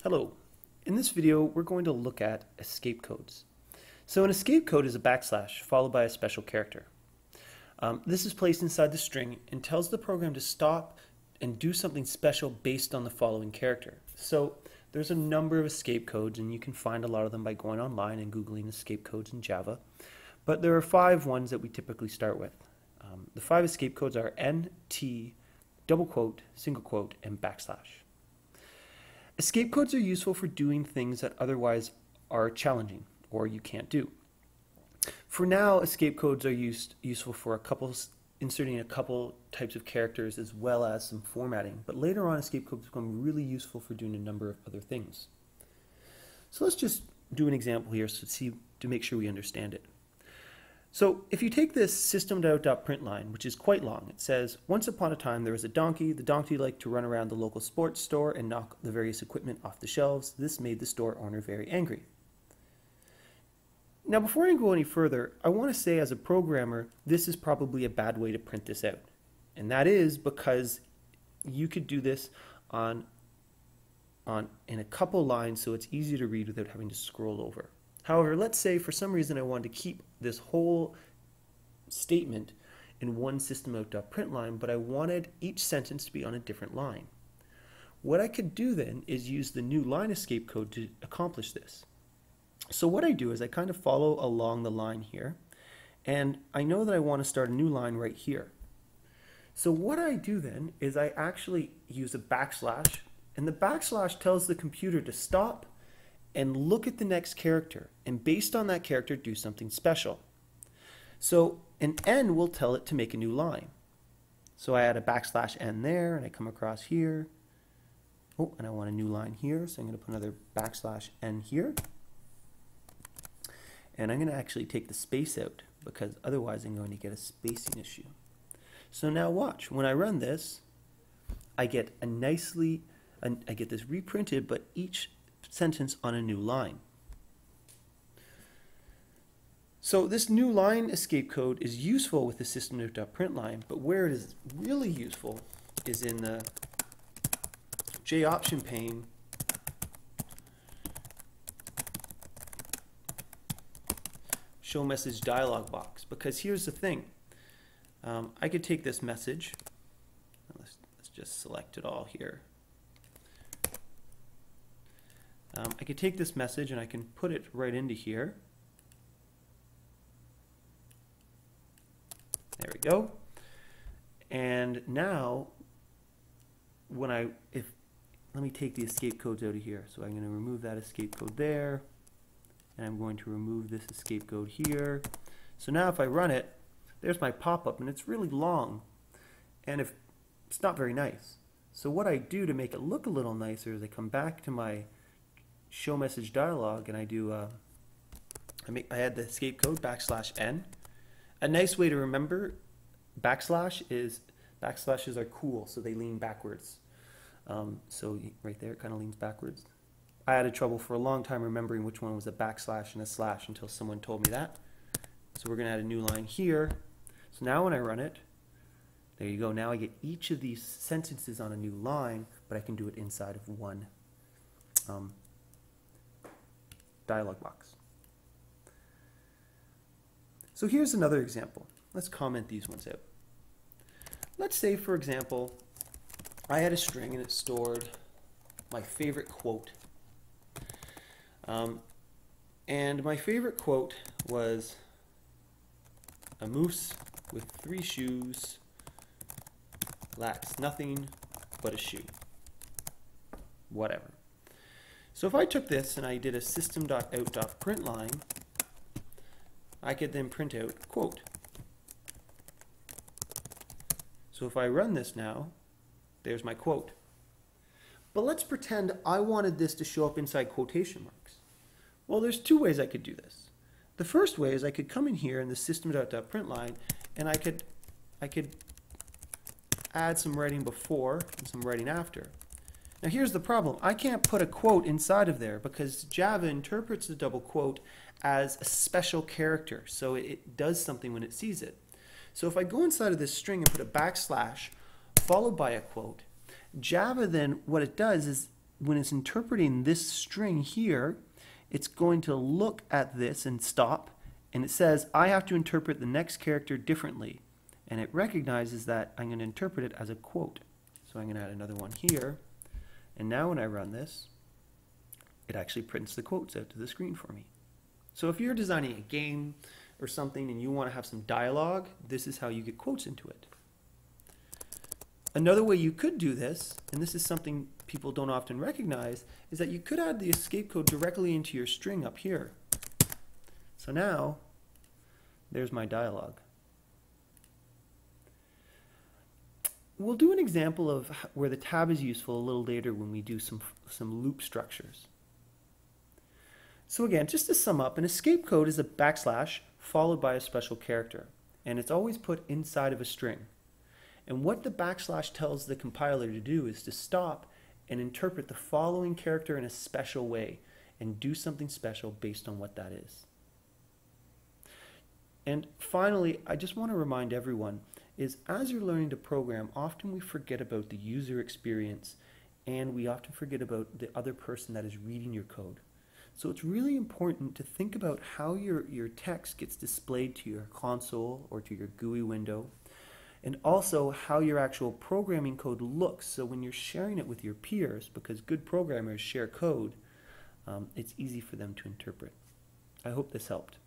Hello. In this video, we're going to look at escape codes. So an escape code is a backslash followed by a special character. This is placed inside the string and tells the program to stop and do something special based on the following character. So there's a number of escape codes, and you can find a lot of them by going online and Googling escape codes in Java. But there are 5 ones that we typically start with. The 5 escape codes are N, T, double quote, single quote, and backslash. Escape codes are useful for doing things that otherwise are challenging or you can't do. For now, escape codes are useful for inserting a couple types of characters as well as some formatting. But later on, escape codes become really useful for doing a number of other things. So let's just do an example here to make sure we understand it. So if you take this system.out.println line, which is quite long, it says, once upon a time there was a donkey. The donkey liked to run around the local sports store and knock the various equipment off the shelves. This made the store owner very angry. Now before I go any further, I want to say as a programmer, this is probably a bad way to print this out. And that is because you could do this in a couple lines so it's easy to read without having to scroll over. However, let's say for some reason I wanted to keep this whole statement in one system.out.println line, but I wanted each sentence to be on a different line. What I could do then is use the new line escape code to accomplish this. So what I do is I kind of follow along the line here, and I know that I want to start a new line right here. So what I do then is I actually use a backslash, and the backslash tells the computer to stop and look at the next character, and based on that character do something special. So an N will tell it to make a new line. So I add a backslash N there, and I come across here. Oh, and I want a new line here, so I'm going to put another backslash N here. And I'm going to actually take the space out, because otherwise I'm going to get a spacing issue. So now watch, when I run this, I get I get this reprinted, but each sentence on a new line. So this new line escape code is useful with the system.out.println line, but where it is really useful is in the J option pane show message dialog box, because here's the thing. I could take this message, let's just select it all here. I could take this message and I can put it right into here. There we go. And now, let me take the escape codes out of here. So I'm going to remove that escape code there, and I'm going to remove this escape code here. So now if I run it, there's my pop-up, and it's really long, and it's not very nice. So what I do to make it look a little nicer is I come back to my show message dialog, and I do I add the escape code \n. A nice way to remember backslashes are cool, so they lean backwards. So right there, it kind of leans backwards. I had trouble for a long time remembering which one was a backslash and a slash until someone told me that. So we're going to add a new line here. So now when I run it, there you go. Now I get each of these sentences on a new line, but I can do it inside of one dialog box. So here's another example. Let's comment these ones out. Let's say, for example, I had a string and it stored my favorite quote. And my favorite quote was, "A moose with 3 shoes lacks nothing but a shoe." Whatever. So if I took this and I did a system.out.println line, I could then print out quote. So if I run this now, there's my quote. But let's pretend I wanted this to show up inside quotation marks. Well, there's 2 ways I could do this. The first way is I could come in here in the system.out.println line, and I could add some writing before and some writing after. Now here's the problem. I can't put a quote inside of there because Java interprets the double quote as a special character, so it does something when it sees it. So if I go inside of this string and put a backslash followed by a quote, Java then, what it does is when it's interpreting this string here, it's going to look at this and stop, and it says, I have to interpret the next character differently. And it recognizes that I'm going to interpret it as a quote. So I'm going to add another one here. And now when I run this, it actually prints the quotes out to the screen for me. So if you're designing a game or something and you want to have some dialogue, this is how you get quotes into it. Another way you could do this, and this is something people don't often recognize, is that you could add the escape code directly into your string up here. So now, there's my dialogue. We'll do an example of where the tab is useful a little later when we do some loop structures. So again, just to sum up, an escape code is a backslash followed by a special character, and it's always put inside of a string. And what the backslash tells the compiler to do is to stop and interpret the following character in a special way and do something special based on what that is. And finally, I just want to remind everyone is as you're learning to program, often we forget about the user experience and we often forget about the other person that is reading your code. So it's really important to think about how your text gets displayed to your console or to your GUI window, and also how your actual programming code looks. So when you're sharing it with your peers, because good programmers share code, it's easy for them to interpret. I hope this helped.